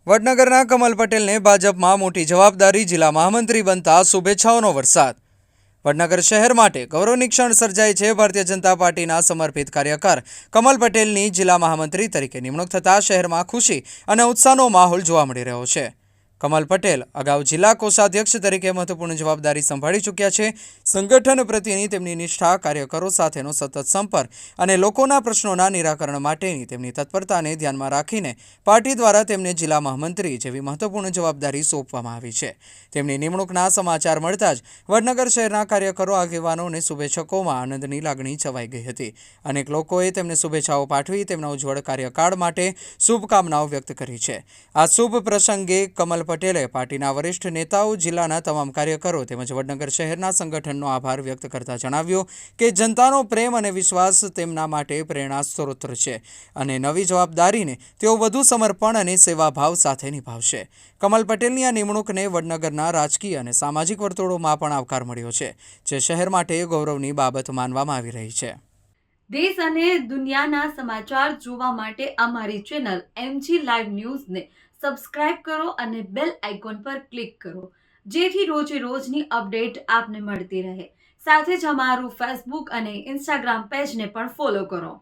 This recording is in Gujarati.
વડનગરના કમલ પટેલને ભાજપમાં મોટી જવાબદારી, જિલ્લા મહામંત્રી બનતા શુભેચ્છાઓનો વરસાદ। વડનગર શહેર માટે ગૌરવની ક્ષણ સર્જાઈ છે। ભારતીય જનતા પાર્ટીના સમર્પિત કાર્યકર કમલ પટેલની જિલ્લા મહામંત્રી તરીકે નિમણૂક થતાં શહેરમાં ખુશી અને ઉત્સાહનો માહોલ જોવા મળી રહ્યો છે। કમલ પટેલ અગાઉ જિલ્લા કોષાધ્યક્ષ તરીકે મહત્વપૂર્ણ જવાબદારી સંભાળી ચૂક્યા છે। સંગઠન પ્રત્યેની તેમની નિષ્ઠા, કાર્યકરો સાથેનો સતત સંપર્ક અને લોકોના પ્રશ્નોના નિરાકરણ માટેની તેમની તત્પરતાને ધ્યાનમાં રાખીને પાર્ટી દ્વારા તેમને જિલ્લા મહામંત્રી જેવી મહત્વપૂર્ણ જવાબદારી સોંપવામાં આવી છે। તેમની નિમણૂકના સમાચાર મળતા જ વડનગર શહેરના કાર્યકરો, આગેવાનો અને શુભેચ્છકોમાં આનંદની લાગણી છવાઈ ગઈ હતી। અનેક લોકોએ તેમને શુભેચ્છાઓ પાઠવી તેમના ઉજ્જવળ કાર્યકાળ માટે શુભકામનાઓ વ્યક્ત કરી છે। આ શુભ પ્રસંગે કમલ પટેલે પાર્ટીના વરિષ્ઠ નેતાઓ, જિલ્લાના તમામ કાર્યકરો તેમજ વડનગર શહેરના સંગઠનનો આભાર વ્યક્ત કરતા જણાવ્યું કે જનતાનો પ્રેમ અને વિશ્વાસ તેમના માટે પ્રેરણા સ્ત્રોત છે અને નવી જવાબદારીને તેઓ વધુ સમર્પણ અને સેવાભાવ સાથે નિભાવશે। કમલ પટેલની આ નિમણૂકને વડનગરના રાજકીય અને સામાજિક વર્તુળોમાં પણ આવકાર મળ્યો છે, જે શહેર માટે ગૌરવની બાબત માનવામાં આવી રહી છે। દેશ અને દુનિયાના સમાચાર જોવા માટે અમારી ચેનલ MG લાઈવ ન્યૂઝને સબસ્ક્રાઇબ કરો અને બેલ આઇકોન પર ક્લિક કરો, જેથી રોજે રોજની અપડેટ આપને મળતી રહે। સાથે જ અમારું ફેસબુક અને ઇન્સ્ટાગ્રામ પેજને પણ ફોલો કરો।